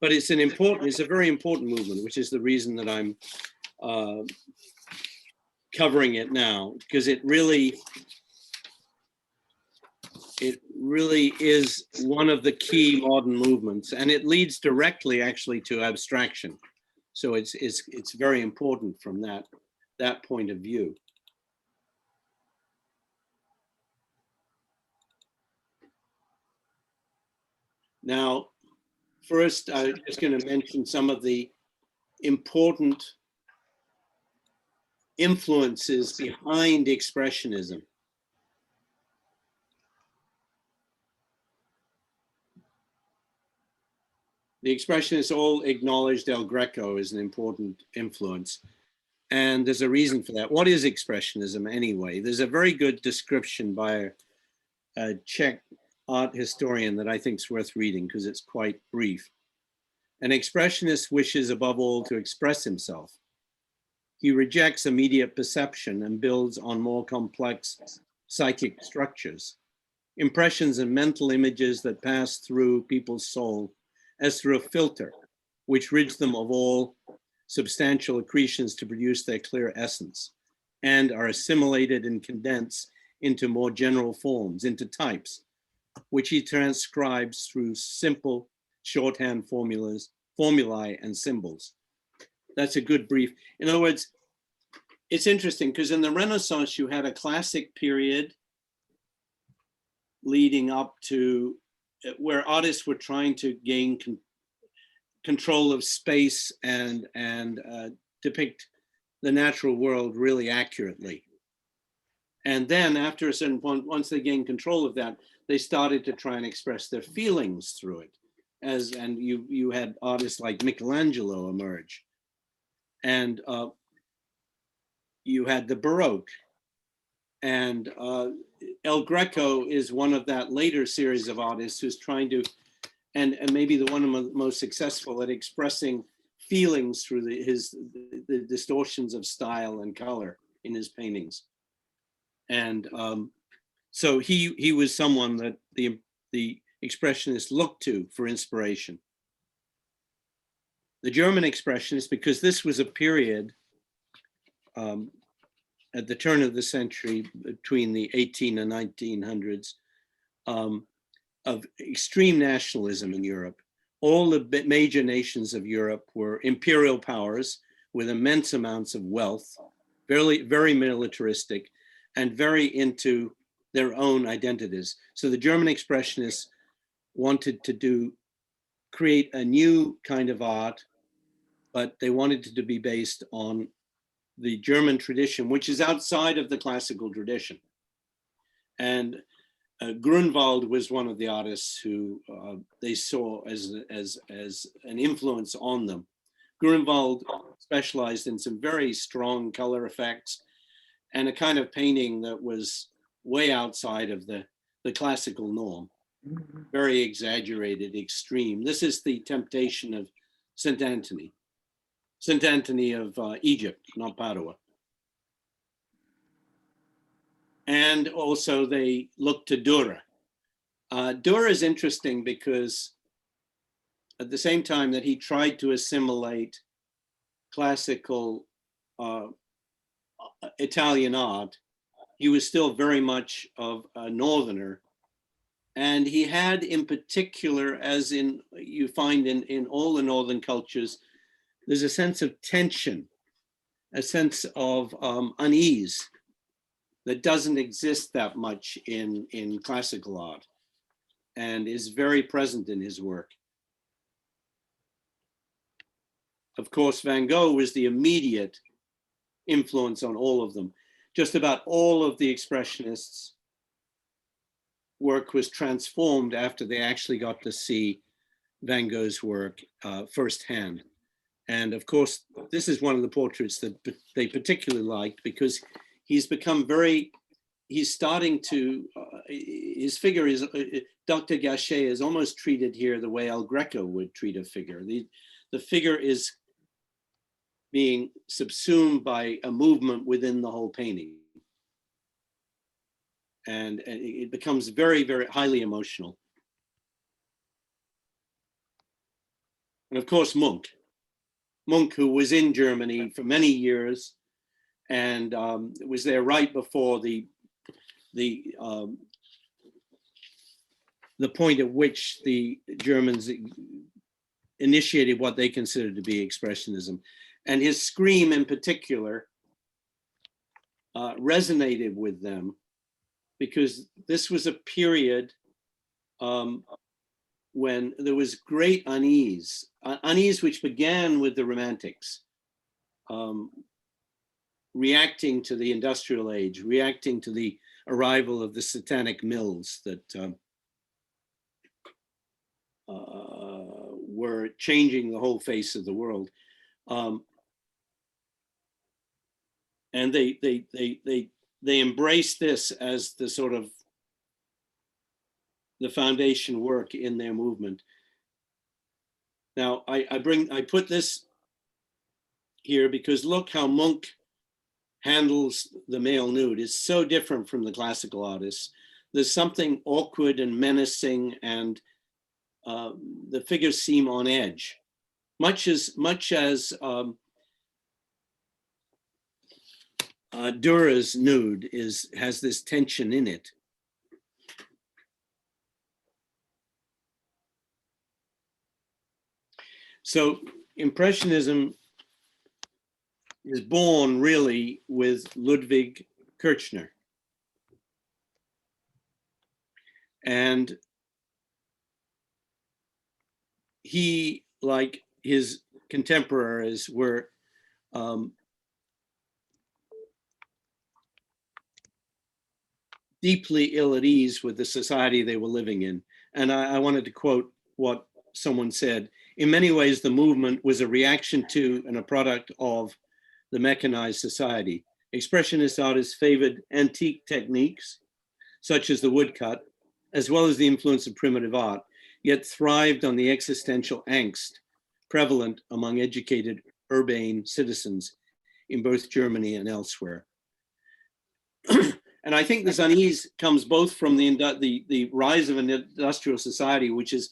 but it's a very important movement, which is the reason that I'm covering it now, because it really is one of the key modern movements, and it leads directly actually to abstraction. So it's very important from that point of view. Now, first, I'm just going to mention some of the important influences behind Expressionism. The Expressionists all acknowledged El Greco as an important influence, and there's a reason for that. What is Expressionism anyway? There's a very good description by a Czech art historian that I think is worth reading because it's quite brief. An expressionist wishes above all to express himself. He rejects immediate perception and builds on more complex psychic structures, impressions and mental images that pass through people's soul as through a filter, which rids them of all substantial accretions to produce their clear essence, and are assimilated and condensed into more general forms, into types, which he transcribes through simple shorthand formulae and symbols. That's a good brief. In other words, it's interesting because in the Renaissance, you had a classic period leading up to where artists were trying to gain control of space and depict the natural world really accurately. And then after a certain point, once they gained control of that, they started to try and express their feelings through it. And you had artists like Michelangelo emerge. And you had the Baroque. And El Greco is one of that later series of artists who's trying to, and maybe the one of the most successful at expressing feelings through the distortions of style and color in his paintings. And so he was someone that the Expressionists looked to for inspiration. The German Expressionists, because this was a period at the turn of the century between the 18 and 1900s of extreme nationalism in Europe. All the major nations of Europe were imperial powers with immense amounts of wealth, very, very militaristic, and very into their own identities. So the German Expressionists wanted to create a new kind of art, but they wanted it to be based on the German tradition, which is outside of the classical tradition. And Grunwald was one of the artists who they saw as an influence on them. Grunwald specialized in some very strong color effects and a kind of painting that was way outside of the classical norm, very exaggerated, extreme. This is the Temptation of St. Anthony of Egypt, not Padua. And also they looked to Dürer. Dürer is interesting because at the same time that he tried to assimilate classical Italian art, he was still very much of a northerner. And he had in particular, as you find in all the northern cultures, there's a sense of tension, a sense of unease that doesn't exist that much in classical art and is very present in his work. Of course, Van Gogh was the immediate influence on all of them. Just about all of the Expressionists' work was transformed after they actually got to see Van Gogh's work firsthand. And of course, this is one of the portraits that they particularly liked because he's become he's starting to, his figure is, Dr. Gachet is almost treated here the way El Greco would treat a figure. The figure is being subsumed by a movement within the whole painting. And it becomes very, very highly emotional. And of course, Munch, who was in Germany for many years and was there right before the point at which the Germans initiated what they considered to be Expressionism. And his scream in particular resonated with them because this was a period when there was great unease which began with the Romantics, reacting to the industrial age, reacting to the arrival of the satanic mills that were changing the whole face of the world. And they embraced this as the sort of the foundation work in their movement. Now, I put this here because look how Munch handles the male nude. It's so different from the classical artists. There's something awkward and menacing, and the figures seem on edge, much as Dürer's nude has this tension in it. So Impressionism is born really with Ludwig Kirchner. And he, like his contemporaries, were deeply ill at ease with the society they were living in. And I wanted to quote what someone said. In many ways, the movement was a reaction to and a product of the mechanized society. Expressionist artists favored antique techniques, such as the woodcut, as well as the influence of primitive art, yet thrived on the existential angst prevalent among educated urbane citizens in both Germany and elsewhere. And I think this unease comes both from the rise of an industrial society, which is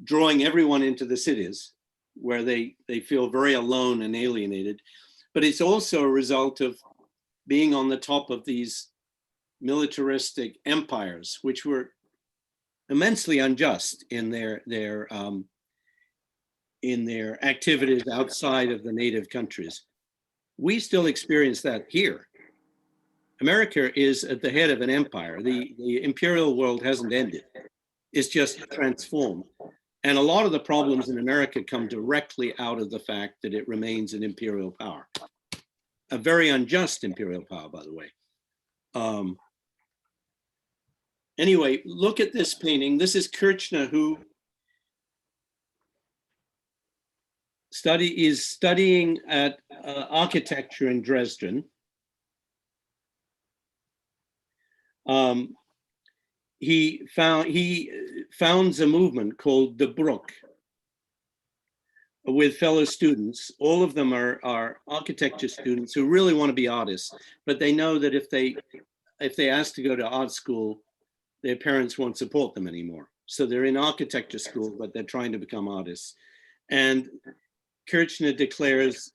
drawing everyone into the cities, where they feel very alone and alienated. But it's also a result of being on the top of these militaristic empires, which were immensely unjust in their activities outside of the native countries. We still experience that here. America is at the head of an empire. The imperial world hasn't ended. It's just transformed. And a lot of the problems in America come directly out of the fact that it remains an imperial power. A very unjust imperial power, by the way. Anyway, look at this painting. This is Kirchner, who is studying at architecture in Dresden. He founds a movement called the Bruck with fellow students. All of them are architecture students who really want to be artists, but they know that if they ask to go to art school, their parents won't support them anymore. So they're in architecture school, but they're trying to become artists. And Kirchner declares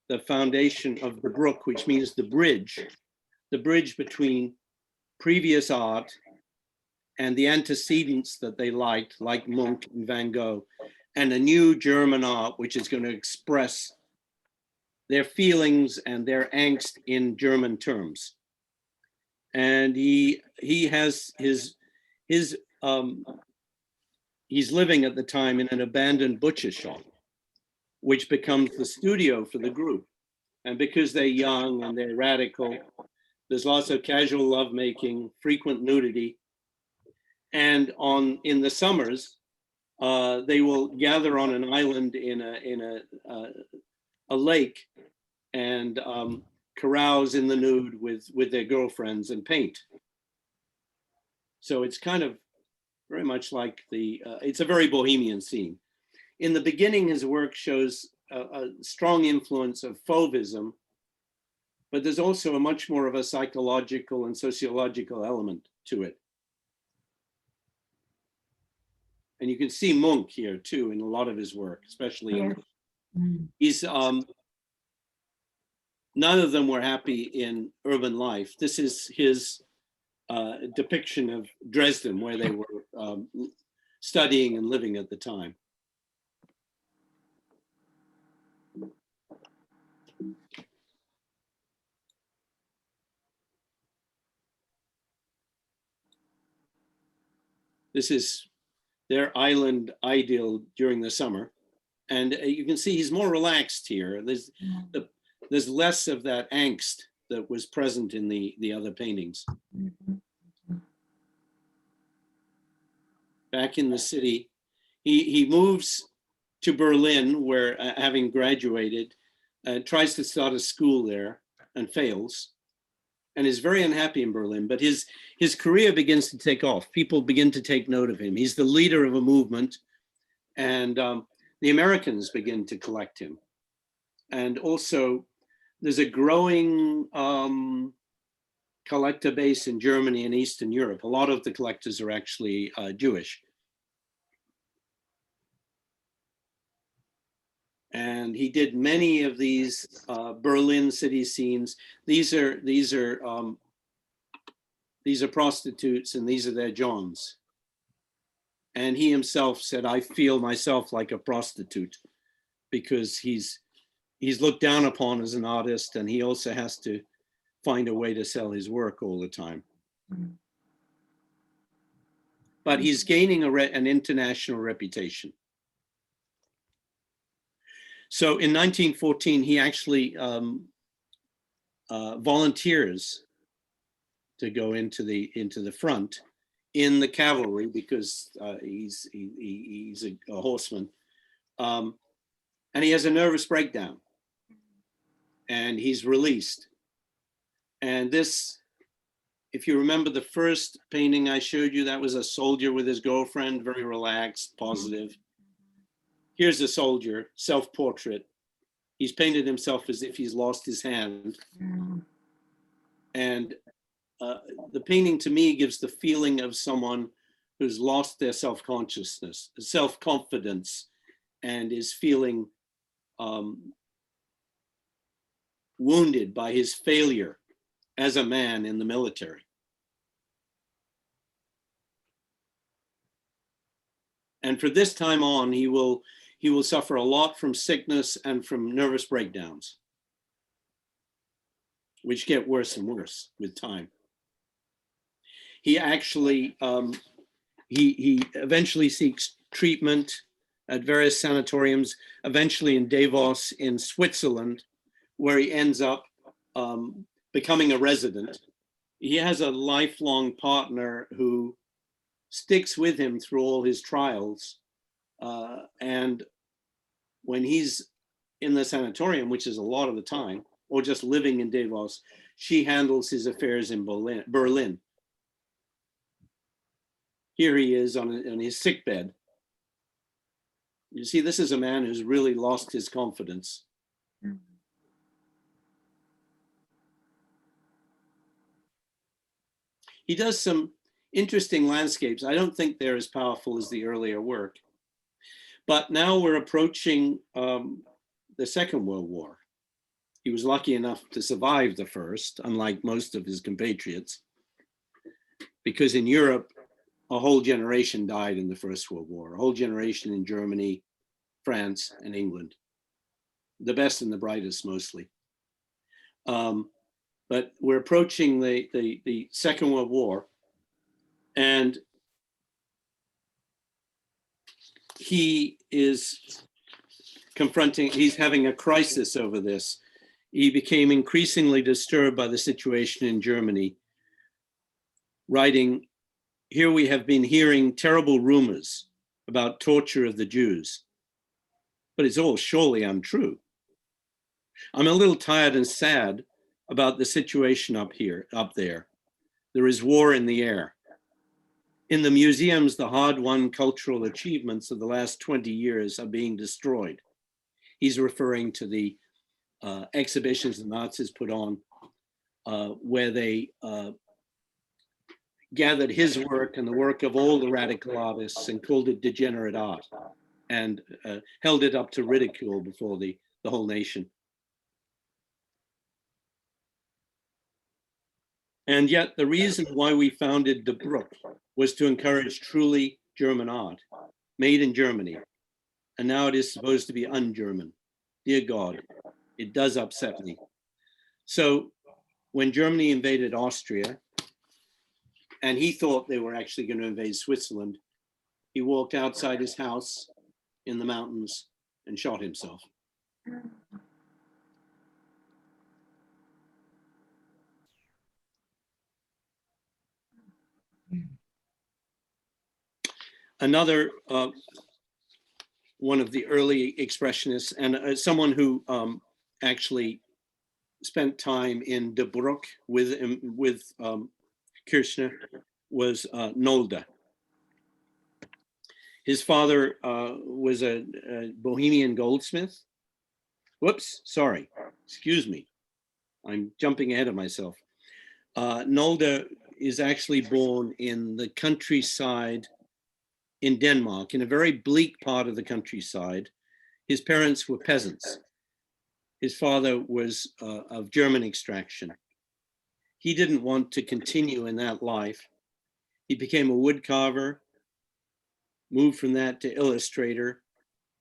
the foundation of the Bruck, which means the bridge between previous art and the antecedents that they liked, like Munch and Van Gogh, and a new German art, which is going to express their feelings and their angst in German terms. And he has he's living at the time in an abandoned butcher shop, which becomes the studio for the group. And because they're young and they're radical, there's lots of casual lovemaking, frequent nudity. And in the summers, they will gather on an island in a lake and carouse in the nude with their girlfriends and paint. So it's kind of very much like it's a very bohemian scene. In the beginning, his work shows a strong influence of Fauvism, but there's also a much more of a psychological and sociological element to it. And you can see Munch here too in a lot of his work, especially in, he's, none of them were happy in urban life. This is his depiction of Dresden, where they were studying and living at the time. This is their island idyll during the summer. And you can see he's more relaxed here. There's less of that angst that was present in the other paintings. Back in the city, he moves to Berlin, where having graduated, tries to start a school there and fails, and is very unhappy in Berlin. But his career begins to take off. People begin to take note of him. He's the leader of a movement, and the Americans begin to collect him. And also, there's a growing collector base in Germany and Eastern Europe. A lot of the collectors are actually Jewish. And he did many of these Berlin city scenes. These are prostitutes, and these are their Johns. And he himself said, "I feel myself like a prostitute," because he's looked down upon as an artist, and he also has to find a way to sell his work all the time. But he's gaining an international reputation. So in 1914, he actually volunteers to go into the front in the cavalry, because he's a horseman, and he has a nervous breakdown, and he's released. And this, if you remember the first painting I showed you, that was a soldier with his girlfriend, very relaxed, positive. Here's a soldier, self-portrait. He's painted himself as if he's lost his hand. And the painting to me gives the feeling of someone who's lost their self-consciousness, self-confidence, and is feeling wounded by his failure as a man in the military. And for this time on, he will suffer a lot from sickness and from nervous breakdowns, which get worse and worse with time. He actually, he eventually seeks treatment at various sanatoriums, eventually in Davos in Switzerland, where he ends up becoming a resident. He has a lifelong partner who sticks with him through all his trials. And when he's in the sanatorium, which is a lot of the time, or just living in Davos, she handles his affairs in Berlin. Here he is on his sickbed. You see, this is a man who's really lost his confidence. He does some interesting landscapes. I don't think they're as powerful as the earlier work. But now we're approaching the Second World War. He was lucky enough to survive the first, unlike most of his compatriots, because in Europe, a whole generation died in the First World War, a whole generation in Germany, France, and England. The best and the brightest, mostly. But we're approaching the Second World War, and he is he's having a crisis over this. He became increasingly disturbed by the situation in Germany, writing, "Here we have been hearing terrible rumors about torture of the Jews, but it's all surely untrue. I'm a little tired and sad about the situation up there. There is war in the air. In the museums, the hard-won cultural achievements of the last 20 years are being destroyed." He's referring to the exhibitions the Nazis put on, where they gathered his work and the work of all the radical artists and called it degenerate art, and held it up to ridicule before the whole nation. And yet the reason why we founded the Brook was to encourage truly German art, made in Germany. And now it is supposed to be un-German. Dear God, it does upset me. So when Germany invaded Austria, and he thought they were actually going to invade Switzerland, he walked outside his house in the mountains and shot himself. Another one of the early expressionists, and someone who actually spent time in the Brook with Kirchner, was Nolde. His father was a Bohemian goldsmith. Whoops, sorry, excuse me. I'm jumping ahead of myself. Nolde is actually born in the countryside in Denmark, in a very bleak part of the countryside. His parents were peasants. His father was of German extraction. He didn't want to continue in that life. He became a wood carver, moved from that to illustrator,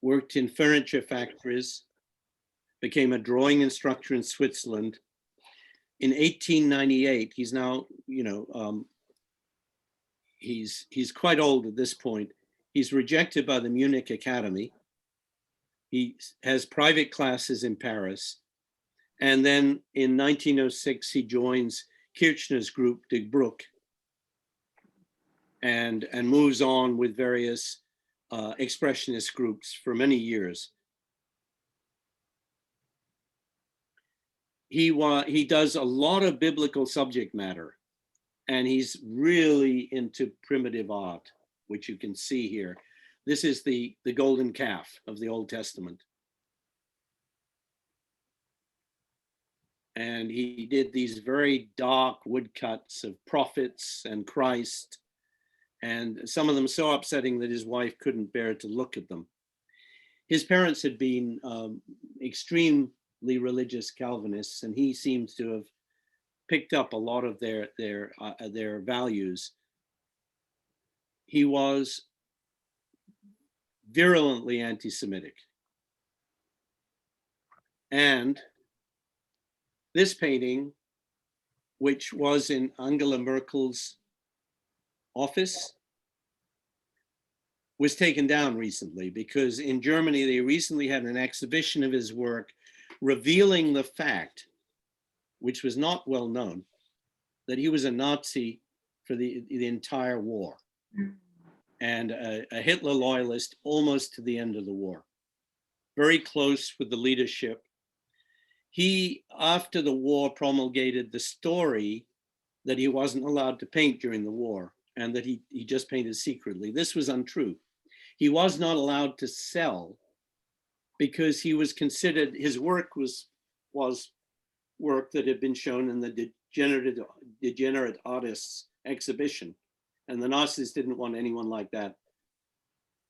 worked in furniture factories, became a drawing instructor in Switzerland. In 1898, he's now, he's quite old at this point. He's rejected by the Munich Academy. He has private classes in Paris. And then in 1906, he joins Kirchner's group, Die Brook, and moves on with various expressionist groups for many years. He does a lot of biblical subject matter, and he's really into primitive art, which you can see here. This is the golden calf of the Old Testament. And he did these very dark woodcuts of prophets and Christ, and some of them so upsetting that his wife couldn't bear to look at them. His parents had been extremely religious Calvinists, and he seems to have picked up a lot of their values. He was virulently anti-Semitic. And this painting, which was in Angela Merkel's office, was taken down recently because in Germany, they recently had an exhibition of his work revealing the fact, which was not well known, that he was a Nazi for the entire war and a Hitler loyalist almost to the end of the war. Very close with the leadership. He, after the war, promulgated the story that he wasn't allowed to paint during the war and that he just painted secretly. This was untrue. He was not allowed to sell because he was considered, his work was work that had been shown in the degenerate artists exhibition. And the Nazis didn't want anyone like that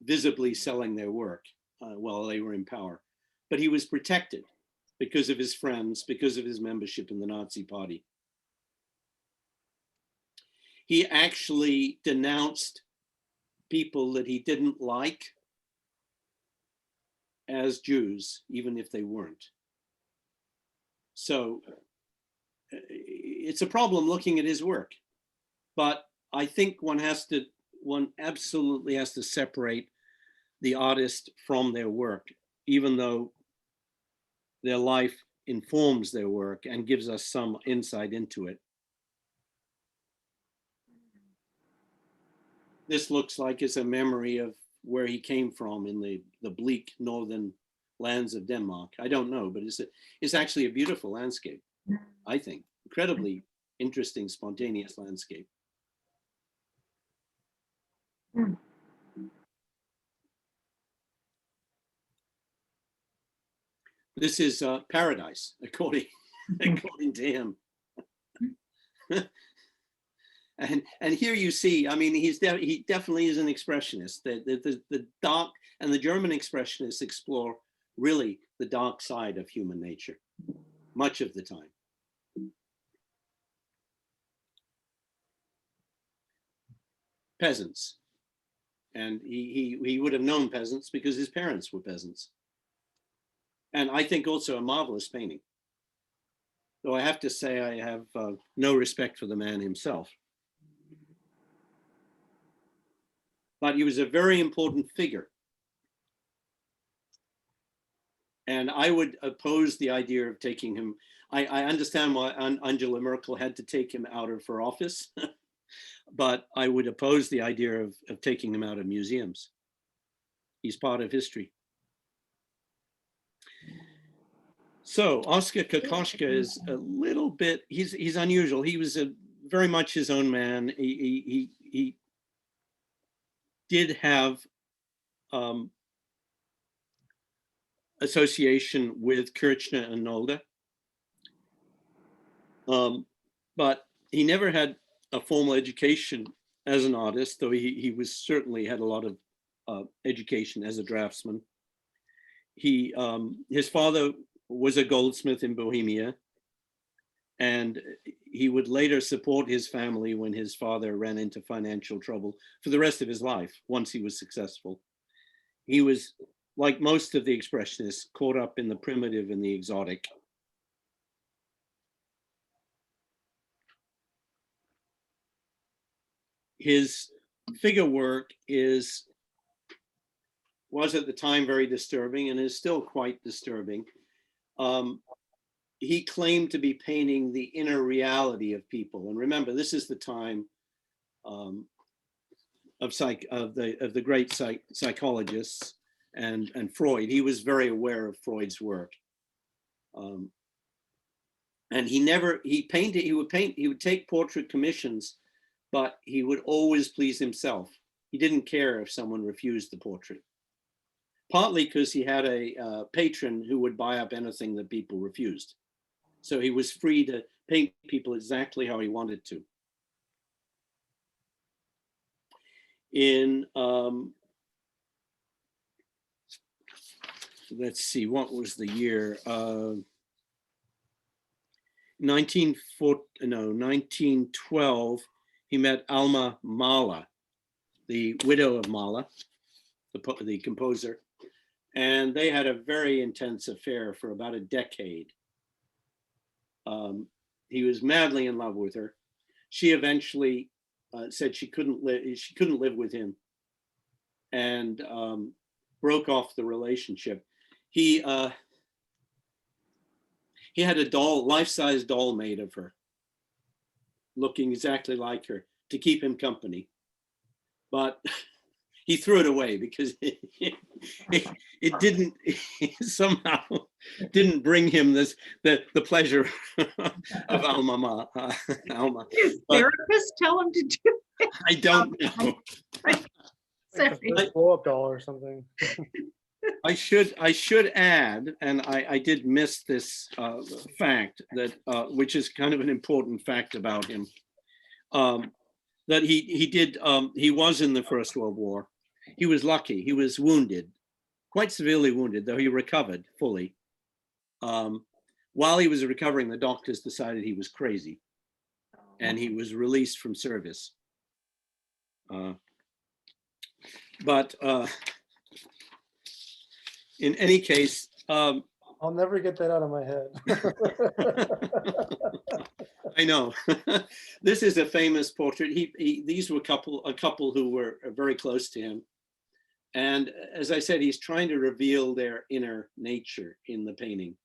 visibly selling their work while they were in power. But he was protected because of his friends, because of his membership in the Nazi Party. He actually denounced people that he didn't like as Jews, even if they weren't. So it's a problem looking at his work, but I think one absolutely has to separate the artist from their work, even though their life informs their work and gives us some insight into it. This looks like it's a memory of where he came from in the bleak northern lands of Denmark. I don't know, but it's actually a beautiful landscape, I think. Incredibly interesting, spontaneous landscape. This is paradise, according to him. And here you see, I mean, he definitely is an expressionist. The dark, and the German expressionists explore really the dark side of human nature much of the time. Peasants, and he would have known peasants because his parents were peasants. And I think also a marvelous painting. Though I have to say I have no respect for the man himself. But he was a very important figure. And I would oppose the idea of taking him. I understand why Angela Merkel had to take him out of her office, but I would oppose the idea of taking him out of museums. He's part of history. So Oskar Kokoschka is a little bit, he's unusual. He was very much his own man. He did have association with Kirchner and Nolde. But he never had a formal education as an artist, though he was certainly had a lot of education as a draftsman. His father was a goldsmith in Bohemia, and he would later support his family when his father ran into financial trouble for the rest of his life once he was successful. He was, like most of the expressionists, caught up in the primitive and the exotic. His figure work was at the time very disturbing and is still quite disturbing. He claimed to be painting the inner reality of people. And remember, this is the time of the great psychologists and Freud. He was very aware of Freud's work. And he would take portrait commissions, but he would always please himself. He didn't care if someone refused the portrait. Partly because he had a patron who would buy up anything that people refused. So he was free to paint people exactly how he wanted to. In, let's see, what was the year? 1912, he met Alma Mahler, the widow of Mahler, the composer, and they had a very intense affair for about a decade. He was madly in love with her. She eventually said she couldn't live with him, and broke off the relationship. He had a doll, life-size doll made of her, looking exactly like her, to keep him company. But he threw it away because it didn't somehow didn't bring him the pleasure of Alma. His therapist tell him to do it? I don't know. Sorry. Blow up doll or something. I should add, and I did miss this fact that which is kind of an important fact about him, that he was in the First World War. He was lucky. He was wounded, quite severely wounded, though he recovered fully. While he was recovering, the doctors decided he was crazy, and he was released from service. But in any case, I'll never get that out of my head. I know. This is a famous portrait. These were a couple who were very close to him. And as I said, he's trying to reveal their inner nature in the painting.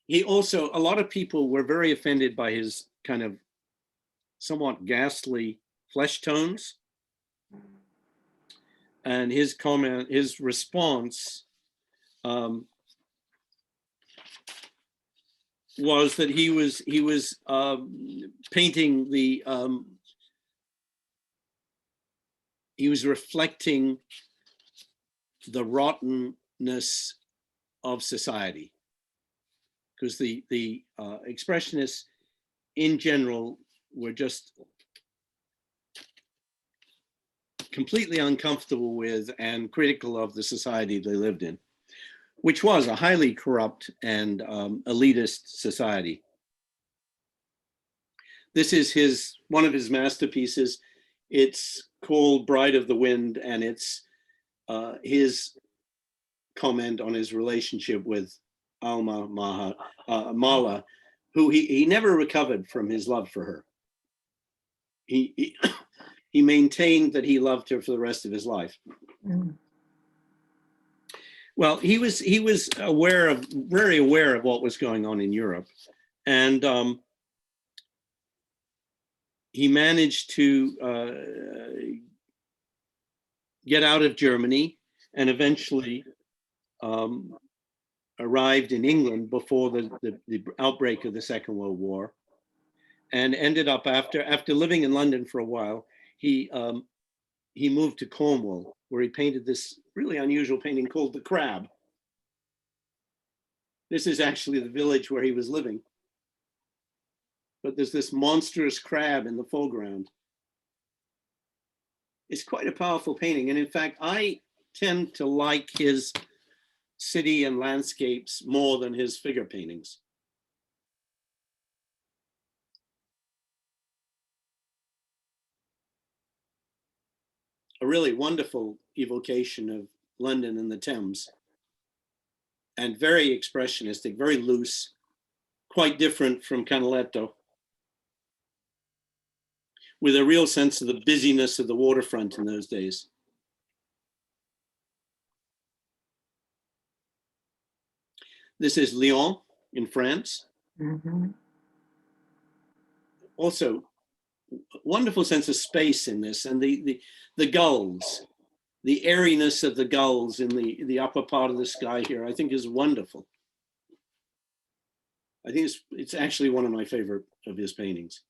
He also, a lot of people were very offended by his kind of somewhat ghastly flesh tones. And his response was that he was painting the, he was reflecting the rottenness of society, because the expressionists in general were just completely uncomfortable with and critical of the society they lived in, which was a highly corrupt and elitist society. This is one of his masterpieces. It's called Bride of the Wind, and it's his comment on his relationship with Mala, who he never recovered from his love for her. He he maintained that he loved her for the rest of his life. Mm. Well, he was very aware of what was going on in Europe, and he managed to get out of Germany and eventually arrived in England before the outbreak of the Second World War, and ended up after living in London for a while, he moved to Cornwall, where he painted this really unusual painting called The Crab. This is actually the village where he was living. But there's this monstrous crab in the foreground. It's quite a powerful painting. And in fact, I tend to like his city and landscapes more than his figure paintings. A really wonderful evocation of London and the Thames, and very expressionistic, very loose, quite different from Canaletto, with a real sense of the busyness of the waterfront in those days. This is Lyon in France. Mm-hmm. Also, wonderful sense of space in this, and the gulls, the airiness of the gulls in the upper part of the sky here, I think is wonderful. I think it's actually one of my favorite of his paintings.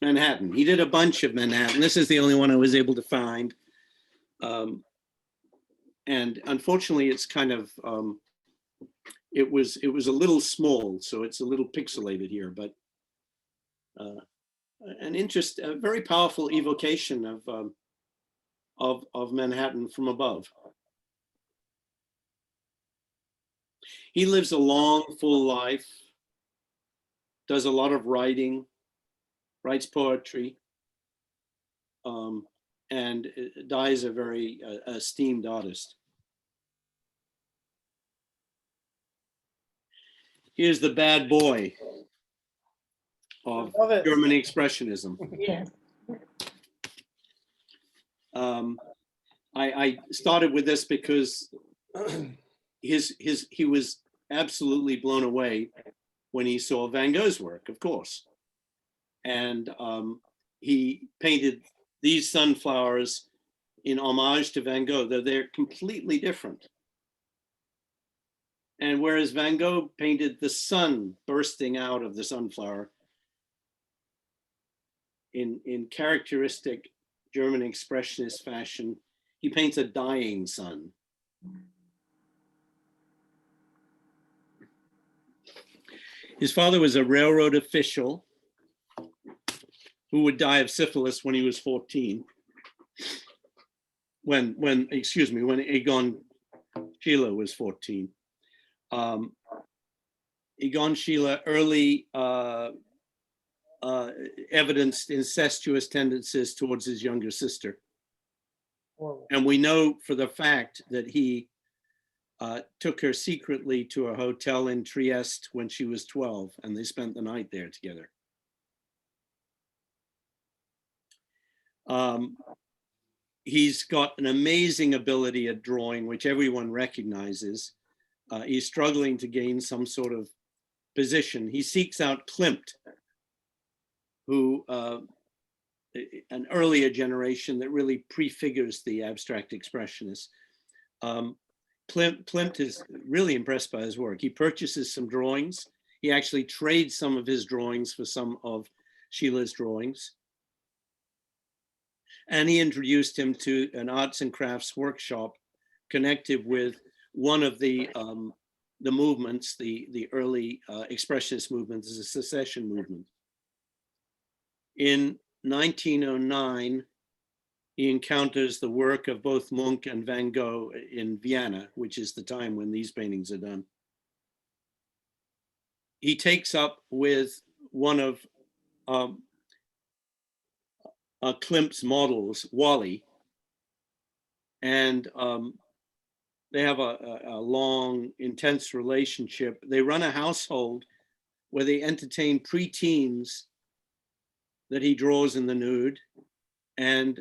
Manhattan. He did a bunch of Manhattan. This is the only one I was able to find. And unfortunately, it's kind of, it was a little small, so it's a little pixelated here, but a very powerful evocation of Manhattan from above. He lives a long, full life, does a lot of writing, writes poetry, and dies a very esteemed artist. Here's the bad boy of German Expressionism. Yeah. I started with this because he was absolutely blown away when he saw Van Gogh's work, of course. And he painted these sunflowers in homage to Van Gogh, though they're completely different. And whereas Van Gogh painted the sun bursting out of the sunflower in characteristic German expressionist fashion, he paints a dying sun. His father was a railroad official who would die of syphilis when he was 14. When Egon Schiele was 14. Egon Schiele early evidenced incestuous tendencies towards his younger sister. Whoa. And we know for the fact that he took her secretly to a hotel in Trieste when she was 12, and they spent the night there together. He's got an amazing ability at drawing, which everyone recognizes. He's struggling to gain some sort of position. He seeks out Klimt, who an earlier generation that really prefigures the abstract expressionists. Klimt is really impressed by his work. He purchases some drawings. He actually trades some of his drawings for some of Schiele's drawings. And he introduced him to an arts and crafts workshop connected with one of the the movements, the early Expressionist movement, is a secession movement. In 1909, he encounters the work of both Munch and Van Gogh in Vienna, which is the time when these paintings are done. He takes up with one of Klimt's models, Wally, and they have a long, intense relationship. They run a household where they entertain preteens that he draws in the nude, and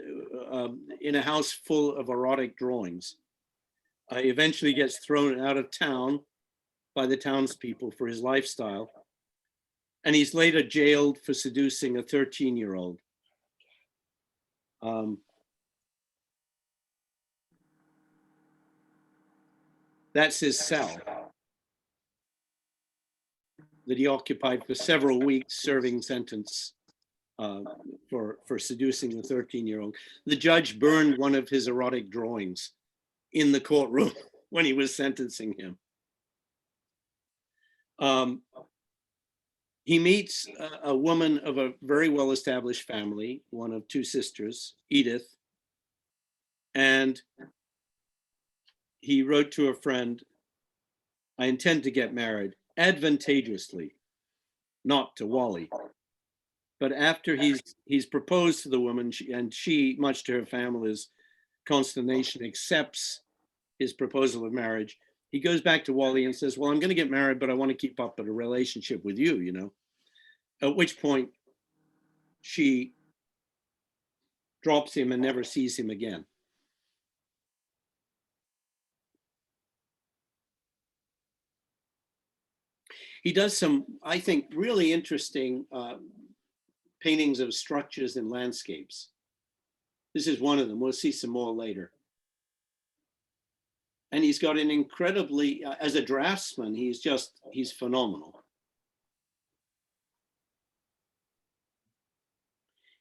in a house full of erotic drawings. He eventually gets thrown out of town by the townspeople for his lifestyle. And he's later jailed for seducing a 13-year-old. That's his cell that he occupied for several weeks, serving sentence for seducing the 13-year-old. The judge burned one of his erotic drawings in the courtroom when he was sentencing him. He meets a woman of a very well-established family, one of two sisters, Edith, and he wrote to a friend, "I intend to get married advantageously, not to Wally." But after he's proposed to the woman, and she, much to her family's consternation, accepts his proposal of marriage, he goes back to Wally and says, "Well, I'm going to get married, but I want to keep up a relationship with you, you know." At which point she drops him and never sees him again. He does some, I think, really interesting paintings of structures and landscapes. This is one of them. We'll see some more later. And he's got an incredibly, as a draftsman, he's phenomenal.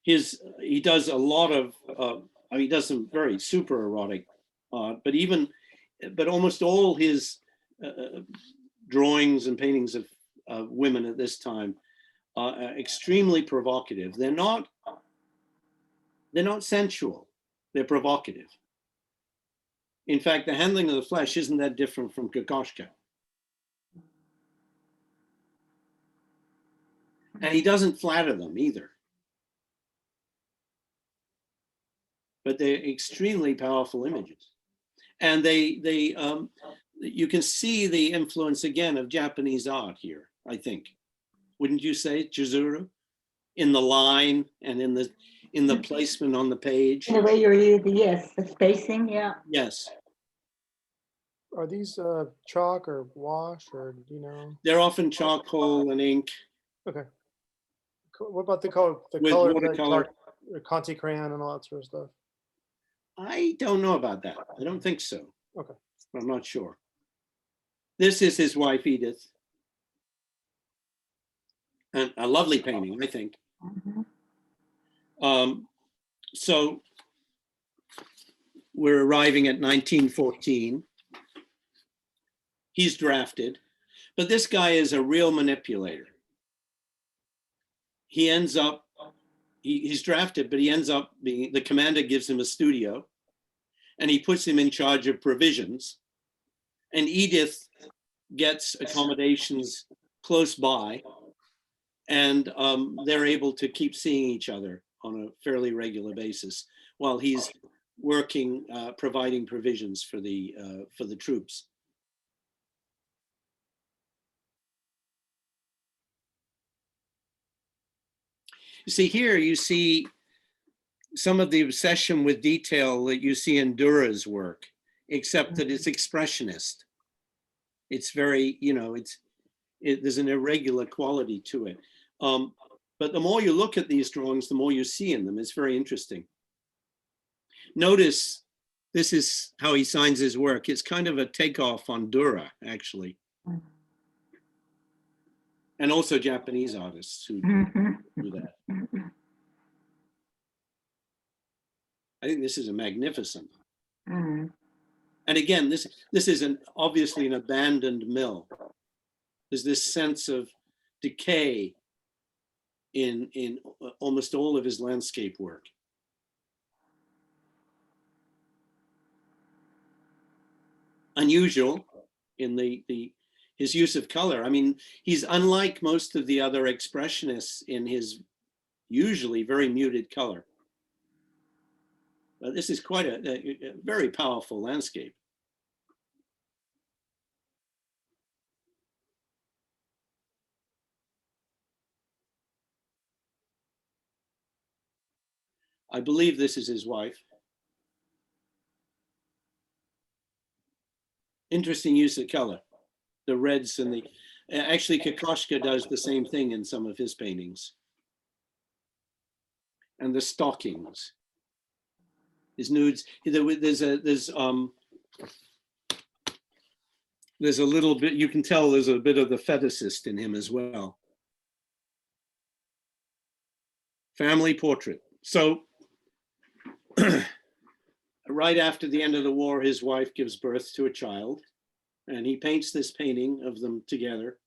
He does a lot of, I mean, he does some very super erotic art, but almost all his drawings and paintings of women at this time are extremely provocative. They're not sensual, they're provocative. In fact, the handling of the flesh isn't that different from Kokoschka. And he doesn't flatter them either. But they're extremely powerful images. And you can see the influence again of Japanese art here, I think. Wouldn't you say, Chizuru? In the line and in the placement on the page. In the way you're using, yes, the spacing, yeah. Yes. Are these chalk or wash, or do you know? They're often charcoal and ink. Okay. What about the color? The With color, watercolor. like Conti crayon and all that sort of stuff. I don't know about that. I don't think so. Okay. I'm not sure. This is his wife, Edith. And a lovely painting, I think. Mm-hmm. So we're arriving at 1914. He's drafted, but this guy is a real manipulator. He ends up, he's drafted, but he ends up being, the commander gives him a studio and he puts him in charge of provisions. And Edith gets accommodations close by, and they're able to keep seeing each other on a fairly regular basis while he's working, providing provisions for the troops. You see here, you see some of the obsession with detail that you see in Dürer's work, except that it's expressionist. It's very, you know, there's an irregular quality to it. But the more you look at these drawings, the more you see in them. It's very interesting. Notice this is how he signs his work. It's kind of a takeoff on Dürer, actually. And also Japanese artists who do that. I think this is a magnificent. And again, this is obviously an abandoned mill. There's this sense of decay in almost all of his landscape work. Unusual in his use of color. I mean, he's unlike most of the other expressionists in his usually very muted color. But this is quite a very powerful landscape. I believe this is his wife. Interesting use of color, the reds and actually Kokoschka does the same thing in some of his paintings. And the stockings, his nudes. There's a little bit, you can tell there's a bit of the fetishist in him as well. Family portrait. So right after the end of the war, his wife gives birth to a child, and he paints this painting of them together.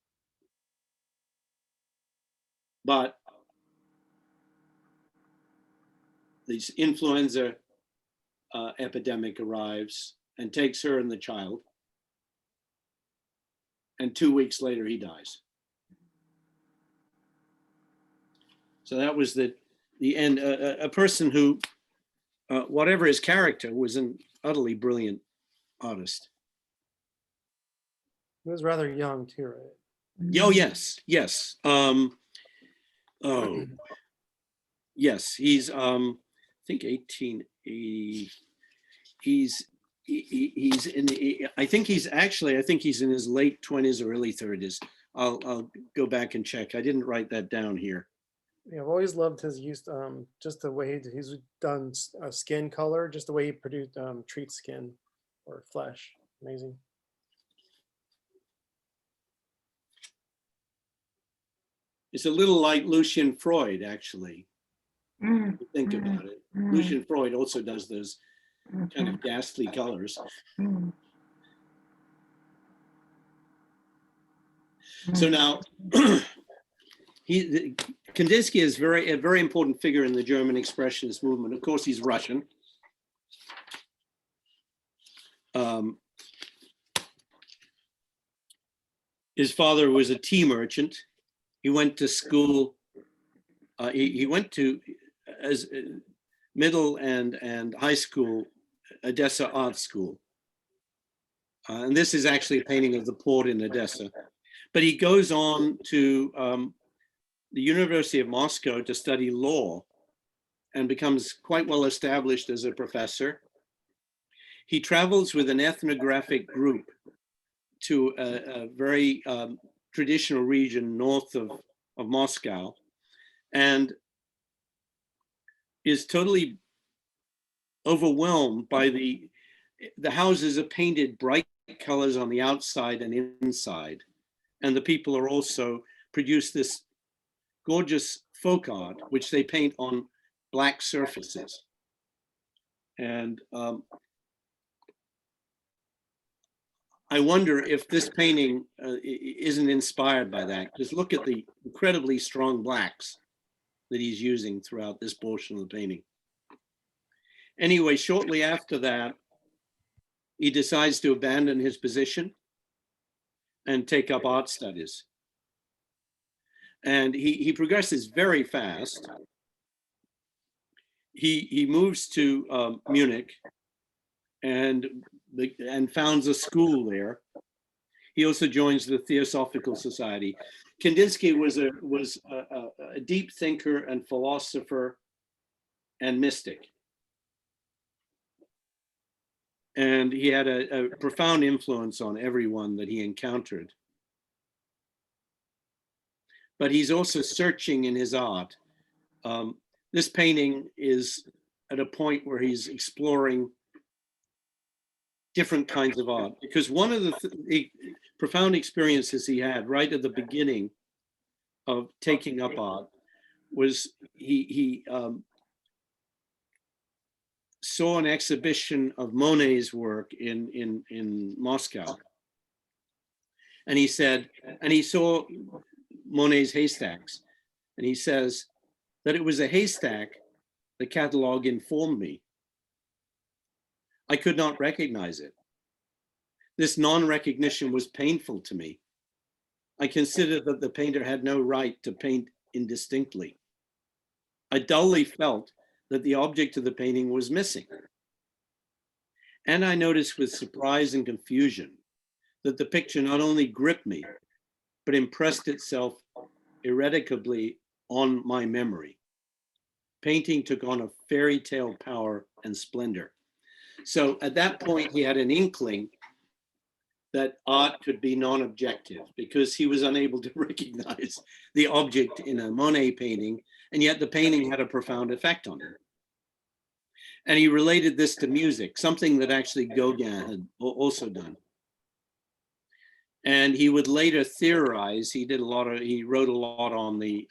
But this influenza epidemic arrives and takes her and the child. And 2 weeks later, he dies. So that was the end. A person who, whatever his character, was an utterly brilliant artist. He was rather young too, right? Oh, yes, yes. Oh, yes, he's, I think 1880. He's in I think he's in his late 20s or early 30s. I'll go back and check. I didn't write that down here. Yeah, I've always loved his use, just the way he's done skin color, just the way he produced treats skin or flesh. Amazing. It's a little like Lucian Freud, actually. If you think about it. Lucian Freud also does those kind of ghastly colors. So now, Kandinsky is a very important figure in the German Expressionist movement. Of course, he's Russian. His father was a tea merchant. He went to school. He went to as middle and high school, Odessa Art School. And this is actually a painting of the port in Odessa. But he goes on to the University of Moscow to study law and becomes quite well established as a professor. He travels with an ethnographic group to a very traditional region north of Moscow, and is totally overwhelmed by the houses are painted bright colors on the outside and inside. And the people are also produce this gorgeous folk art, which they paint on black surfaces. And I wonder if this painting isn't inspired by that. Just look at the incredibly strong blacks that he's using throughout this portion of the painting. Anyway, shortly after that, he decides to abandon his position and take up art studies. And he progresses very fast. He moves to Munich and founds a school there. He also joins the Theosophical Society. Kandinsky was a deep thinker and philosopher and mystic. And he had a profound influence on everyone that he encountered. But he's also searching in his art. This painting is at a point where he's exploring different kinds of art, because one of the profound experiences he had right at the beginning of taking up art was he saw an exhibition of Monet's work in Moscow. And he said, and he saw Monet's haystacks. And he says that it was a haystack, the catalog informed me. I could not recognize it. This non-recognition was painful to me. I considered that the painter had no right to paint indistinctly. I dully felt that the object of the painting was missing. And I noticed with surprise and confusion that the picture not only gripped me, but impressed itself irrevocably on my memory. Painting took on a fairy tale power and splendor. So at that point, he had an inkling that art could be non-objective because he was unable to recognize the object in a Monet painting, and yet the painting had a profound effect on him. And he related this to music, something that actually Gauguin had also done. And he would later theorize, he wrote a lot on the,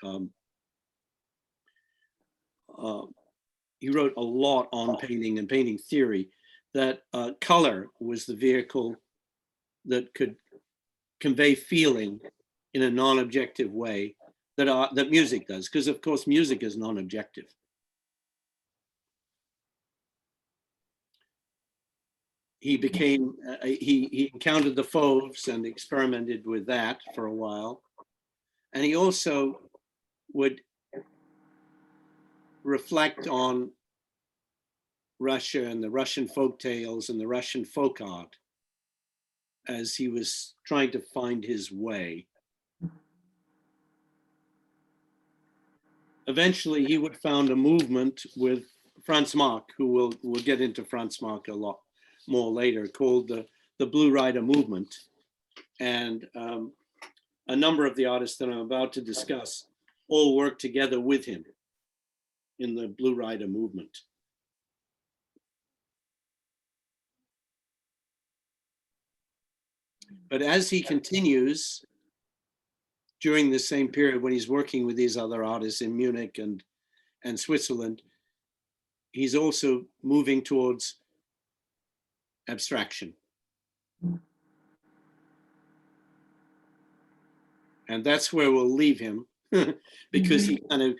he wrote a lot on painting and painting theory, that color was the vehicle that could convey feeling in a non-objective way that music does, because of course music is non-objective. He became, he encountered the Fauves and experimented with that for a while. And he also would reflect on Russia and the Russian folk tales and the Russian folk art as he was trying to find his way. Eventually, he would found a movement with Franz Marc, who we'll get into Franz Marc a lot more later, called the Blue Rider movement. And a number of the artists that I'm about to discuss all worked together with him in the Blue Rider movement. But as he continues during the same period when he's working with these other artists in Munich and Switzerland, he's also moving towards abstraction. And that's where we'll leave him because he kind of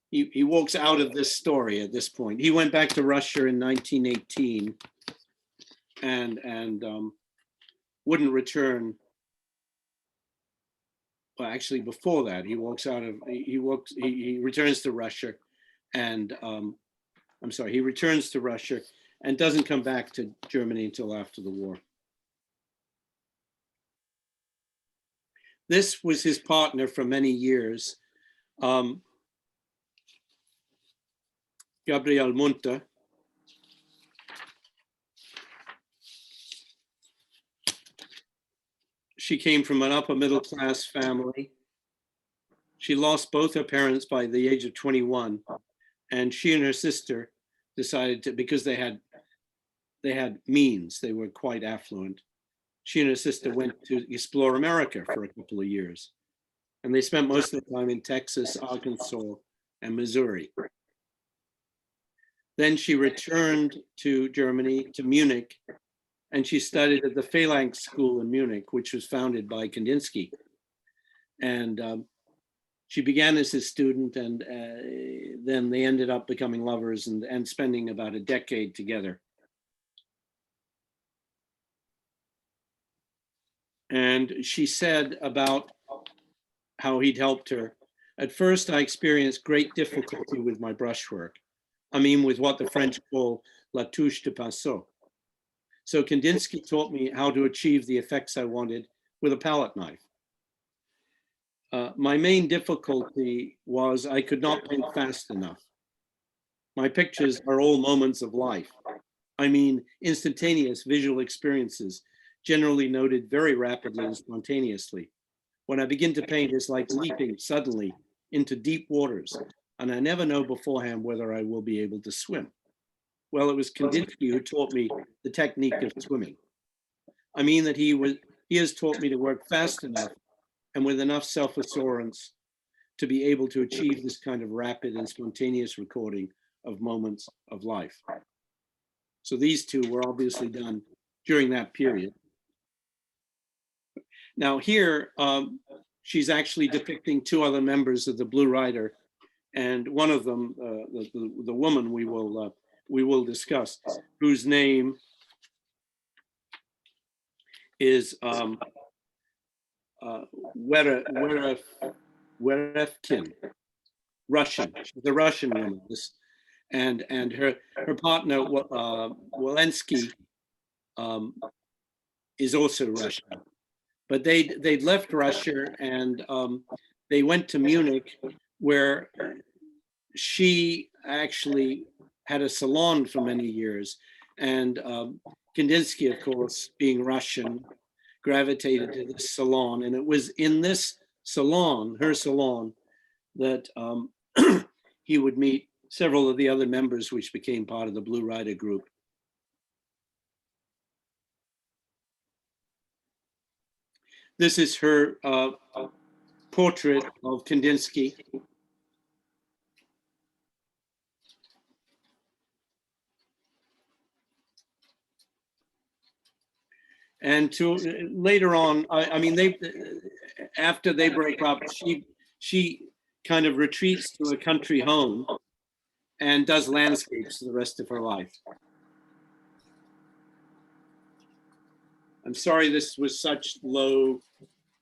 he walks out of this story at this point. He went back to Russia in 1918 and wouldn't return. Well, actually before that, he returns to Russia and he returns to Russia and doesn't come back to Germany until after the war. This was his partner for many years, Gabriele Munter. She came from an upper middle class family. She lost both her parents by the age of 21, and she and her sister decided to, because they had means, they were quite affluent. She and her sister went to explore America for a couple of years, and they spent most of the time in Texas, Arkansas, and Missouri. Then she returned to Germany, to Munich, and she studied at the Phalanx School in Munich, which was founded by Kandinsky. And she began as his student, and then they ended up becoming lovers and spending about a decade together. And she said about how he'd helped her, "At first, I experienced great difficulty with my brushwork. I mean, with what the French call la touche de pinceau. So Kandinsky taught me how to achieve the effects I wanted with a palette knife. My main difficulty was I could not paint fast enough. My pictures are all moments of life. I mean, instantaneous visual experiences, generally noted very rapidly and spontaneously. When I begin to paint, it's like leaping suddenly into deep waters, and I never know beforehand whether I will be able to swim. Well, it was Kandinsky who taught me the technique of swimming. I mean that he has taught me to work fast enough and with enough self-assurance to be able to achieve this kind of rapid and spontaneous recording of moments of life. So these two were obviously done during that period. Now here, she's actually depicting two other members of the Blue Rider, and one of them, the woman we will discuss, whose name is Werefkin, Russian. She's a Russian woman. And her partner Walensky is also Russian. But they'd left Russia and they went to Munich, where she actually had a salon for many years. And Kandinsky, of course, being Russian, gravitated to this salon. And it was in this salon, her salon, that he would meet several of the other members, which became part of the Blue Rider group. This is her portrait of Kandinsky. And later on, I mean, after they break up, she kind of retreats to a country home and does landscapes for the rest of her life. I'm sorry this was such low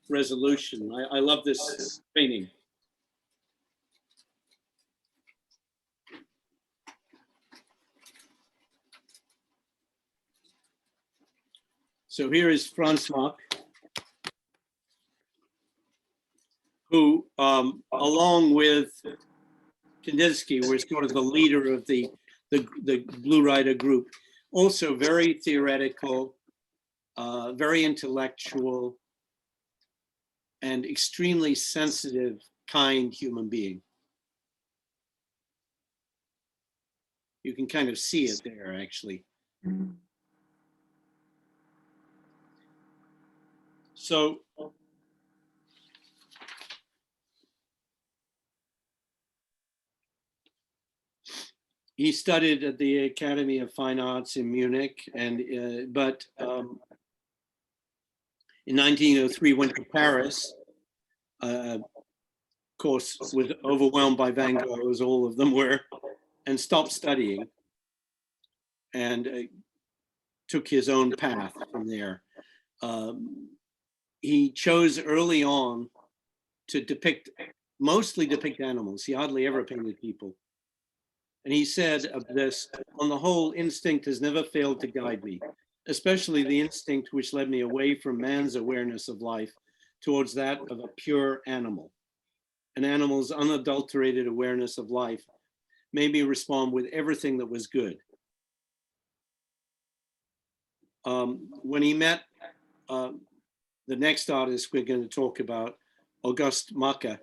resolution. I love this painting. So here is Franz Mack, who, along with Kandinsky, was sort of the leader of the Blue Rider group. Also very theoretical, very intellectual, and extremely sensitive, kind human being. You can kind of see it there, actually. So he studied at the Academy of Fine Arts in Munich, and but in 1903 went to Paris. Of course, was overwhelmed by Van Gogh, as all of them were, and stopped studying, and took his own path from there. He chose early on to mostly depict animals. He hardly ever painted people. And he said of this, on the whole, instinct has never failed to guide me, especially the instinct which led me away from man's awareness of life towards that of a pure animal. An animal's unadulterated awareness of life made me respond with everything that was good. When he met the next artist we're going to talk about, August Macke,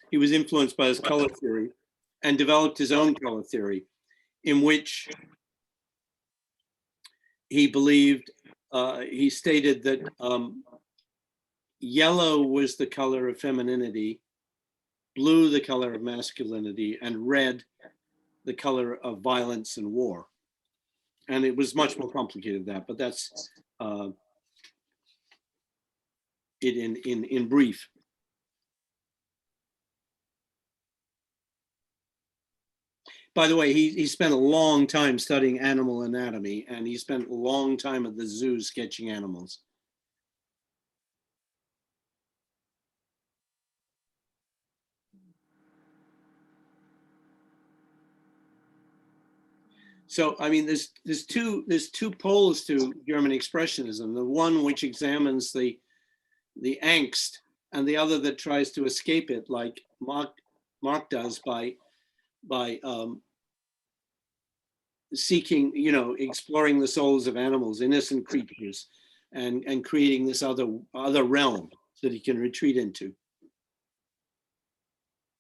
he was influenced by his color theory and developed his own color theory, in which he believed, he stated that yellow was the color of femininity, blue the color of masculinity, and red the color of violence and war. And it was much more complicated than that, but that's it in brief. By the way, he spent a long time studying animal anatomy, and he spent a long time at the zoo sketching animals. So, I mean, there's two poles to German Expressionism. The one which examines the angst, and the other that tries to escape it, like Mark does by seeking, exploring the souls of animals, innocent creatures, and creating this other realm that he can retreat into.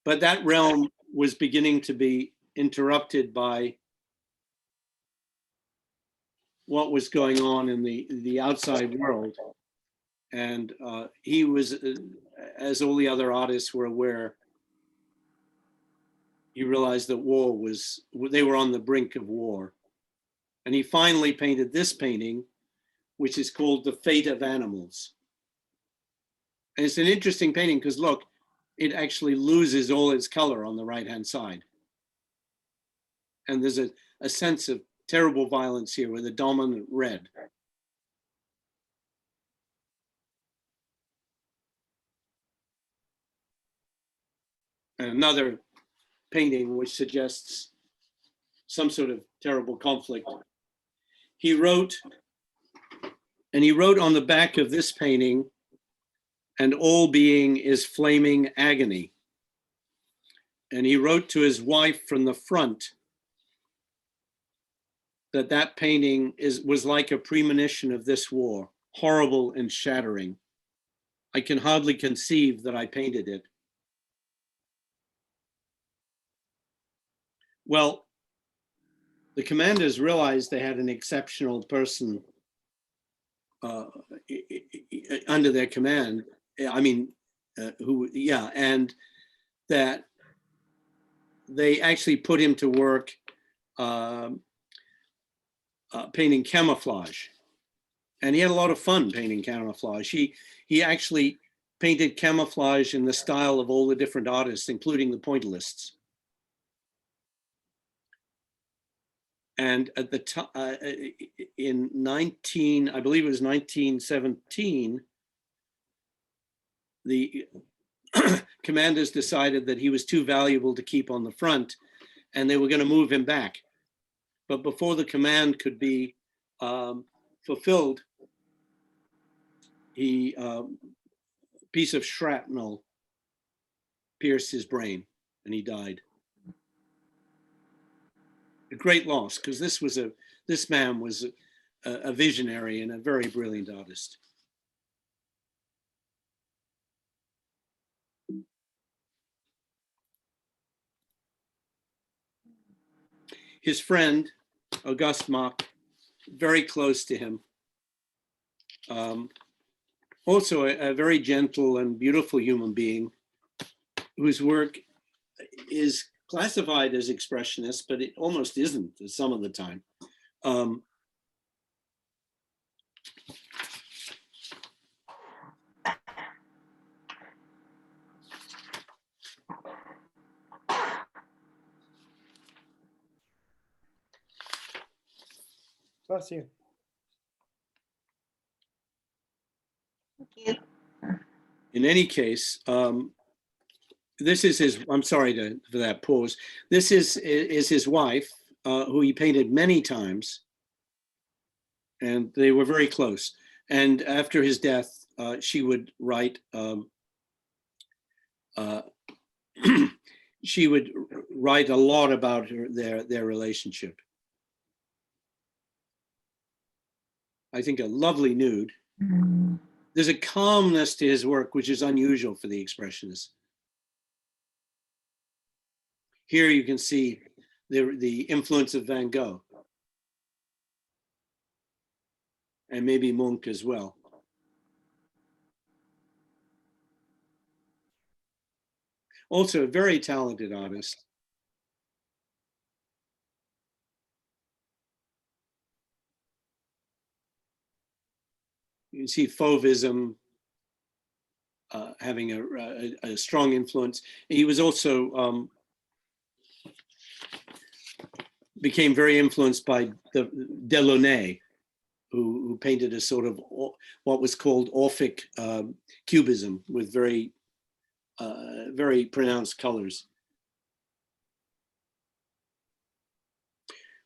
But that realm was beginning to be interrupted by what was going on in the outside world. And he was, as all the other artists were aware, he realized that they were on the brink of war. And he finally painted this painting, which is called The Fate of Animals. And it's an interesting painting because look, it actually loses all its color on the right-hand side. And there's a sense of terrible violence here with a dominant red. And another painting which suggests some sort of terrible conflict. He wrote on the back of this painting, "And all being is flaming agony." And he wrote to his wife from the front that painting was like a premonition of this war, horrible and shattering. I can hardly conceive that I painted it. Well, the commanders realized they had an exceptional person under their command. And that they actually put him to work painting camouflage. And he had a lot of fun painting camouflage. He actually painted camouflage in the style of all the different artists, including the pointillists. And at the time, in I believe it was 1917, the commanders decided that he was too valuable to keep on the front, and they were going to move him back. But before the command could be fulfilled, a piece of shrapnel pierced his brain, and he died. A great loss, because this man was a visionary and a very brilliant artist. His friend, Auguste Mock, very close to him. Also a very gentle and beautiful human being whose work is classified as expressionist, but it almost isn't some of the time. Bless you. Thank you. In any case, this is his, I'm sorry for that pause. This is his wife, who he painted many times, and they were very close. And after his death, she would write, she would write a lot about their relationship. I think a lovely nude. Mm. There's a calmness to his work, which is unusual for the Expressionists. Here you can see the influence of Van Gogh, and maybe Munch as well. Also a very talented artist. You can see Fauvism having a strong influence. He was also became very influenced by Delaunay, who painted a sort of what was called Orphic cubism with very pronounced colors.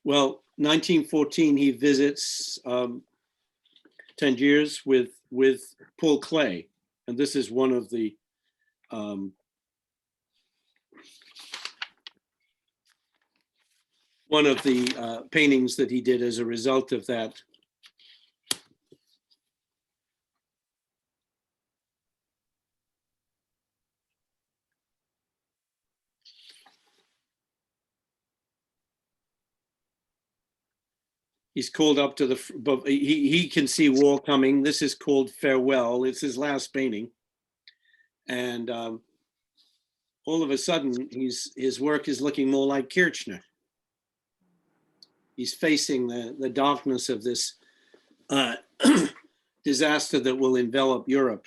Well, 1914, he visits Tangiers with Paul Klee, and this is one of the paintings that he did as a result of that. He's called up to but he can see war coming. This is called Farewell. It's his last painting. And all of a sudden, his work is looking more like Kirchner. He's facing the darkness of this disaster that will envelop Europe.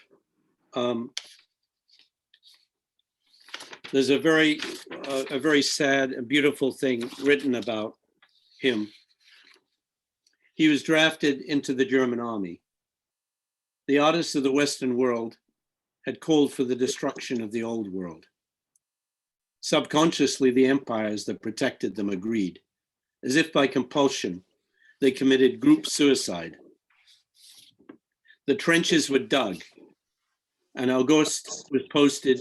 There's a very sad and beautiful thing written about him. He was drafted into the German army. The artists of the Western world had called for the destruction of the old world. Subconsciously, the empires that protected them agreed. As if by compulsion, they committed group suicide. The trenches were dug, and Auguste was posted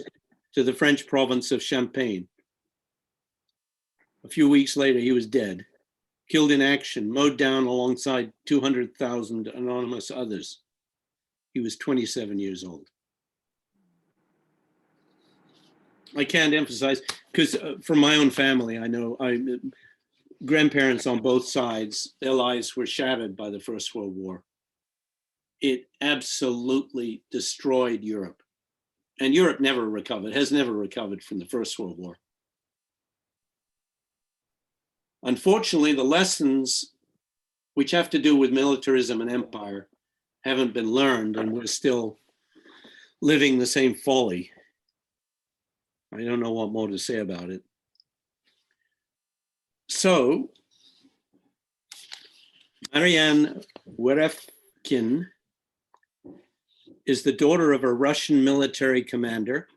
to the French province of Champagne. A few weeks later, he was dead, killed in action, mowed down alongside 200,000 anonymous others. He was 27 years old. I can't emphasize, because from my own family, I know grandparents on both sides, their lives were shattered by the First World War. It absolutely destroyed Europe. And Europe never recovered, has never recovered from the First World War. Unfortunately, the lessons which have to do with militarism and empire haven't been learned, and we're still living the same folly. I don't know what more to say about it. So, Marianne Werefkin is the daughter of a Russian military commander.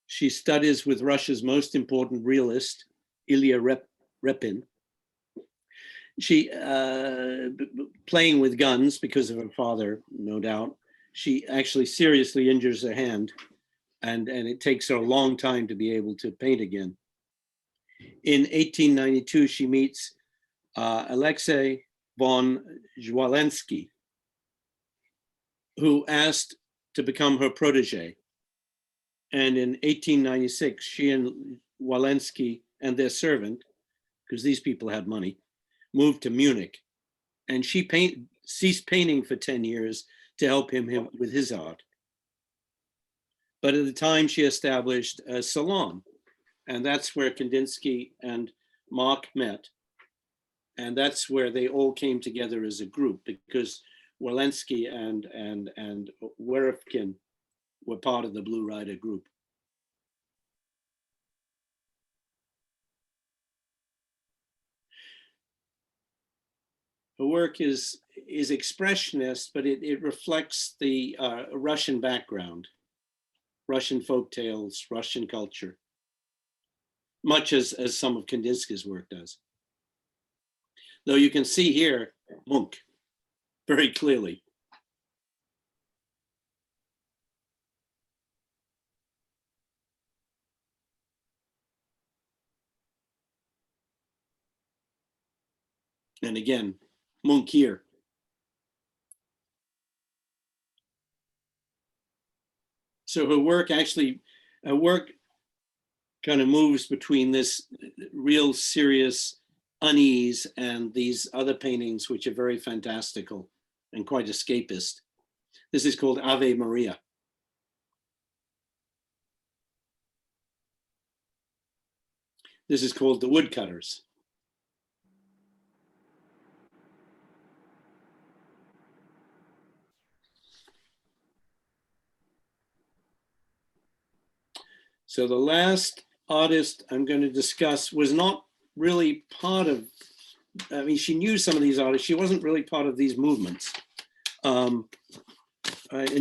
She studies with Russia's most important realist, Ilya Repin. She, playing with guns because of her father, no doubt, she actually seriously injures her hand, and it takes her a long time to be able to paint again. In 1892, she meets Alexei von Zwolensky, who asked to become her protege. And in 1896, she and Walensky and their servant, because these people had money, moved to Munich. And she ceased painting for 10 years to help him with his art. But at the time, she established a salon. And that's where Kandinsky and Mark met. And that's where they all came together as a group, because Walensky and Werefkin were part of the Blue Rider group. Her work is expressionist, but it reflects the Russian background, Russian folk tales, Russian culture, much as some of Kandinsky's work does. Though you can see here Munch very clearly. And again, Munch here. So her work kind of moves between this real serious unease and these other paintings, which are very fantastical and quite escapist. This is called Ave Maria. This is called The Woodcutters. So the last artist I'm going to discuss was not really part of, I mean, she knew some of these artists. She wasn't really part of these movements. And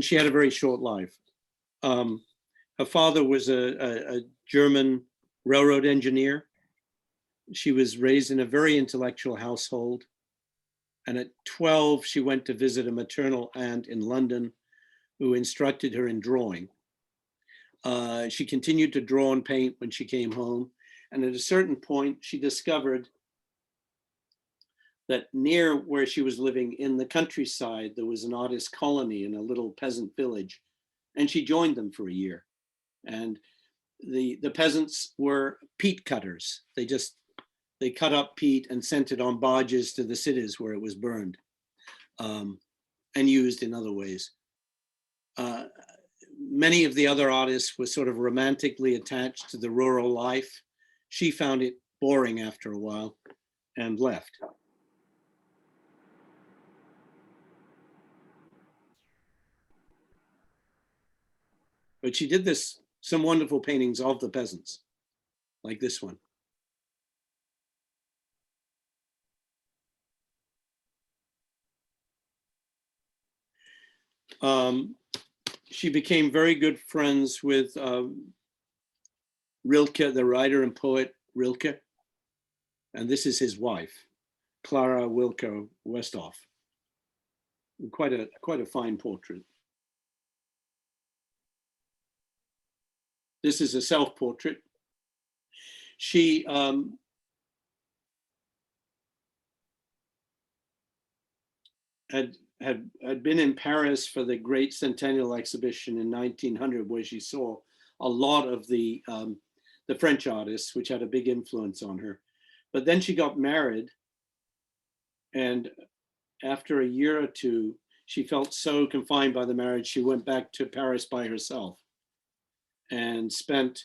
she had a very short life. Her father was a German railroad engineer. She was raised in a very intellectual household. And at 12, she went to visit a maternal aunt in London who instructed her in drawing. She continued to draw and paint when she came home. And at a certain point, she discovered that near where she was living in the countryside, there was an artist colony in a little peasant village. And she joined them for a year. And the peasants were peat cutters. They cut up peat and sent it on barges to the cities where it was burned and used in other ways. many of the other artists were sort of romantically attached to the rural life. She found it boring after a while and left. But she did some wonderful paintings of the peasants, like this one. She became very good friends with Rilke, the writer and poet Rilke. And this is his wife, Clara Wilke Westhoff. Quite a fine portrait. This is a self-portrait. She had been in Paris for the Great Centennial Exhibition in 1900, where she saw a lot of the French artists, which had a big influence on her. But then she got married, and after a year or two, she felt so confined by the marriage, she went back to Paris by herself and spent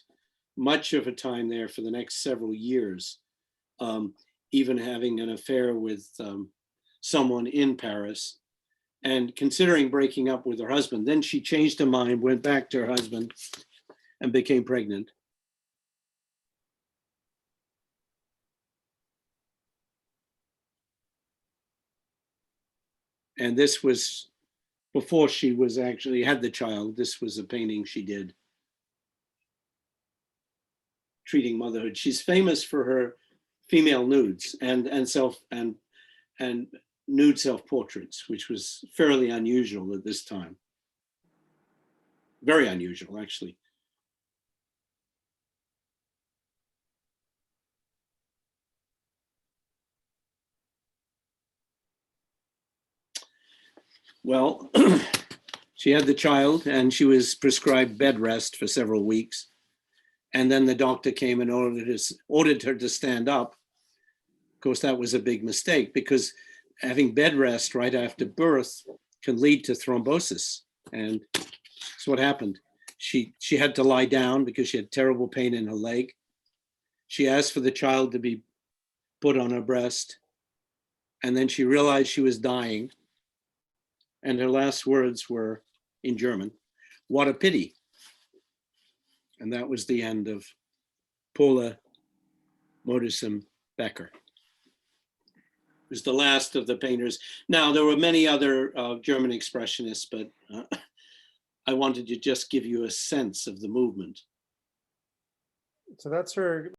much of her time there for the next several years, even having an affair with someone in Paris and considering breaking up with her husband. Then she changed her mind, went back to her husband and became pregnant. And this was before she was actually had the child. This was a painting she did treating motherhood. She's famous for her female nudes and nude self-portraits, which was fairly unusual at this time. Very unusual, actually. Well, she had the child and she was prescribed bed rest for several weeks. And then the doctor came and ordered her to stand up. Of course, that was a big mistake because having bed rest right after birth can lead to thrombosis. And that's what happened. She had to lie down because she had terrible pain in her leg. She asked for the child to be put on her breast. And then she realized she was dying. And her last words were in German, "What a pity." And that was the end of Paula Modersohn Becker. It was the last of the painters. Now, there were many other German expressionists, but I wanted to just give you a sense of the movement. So that's her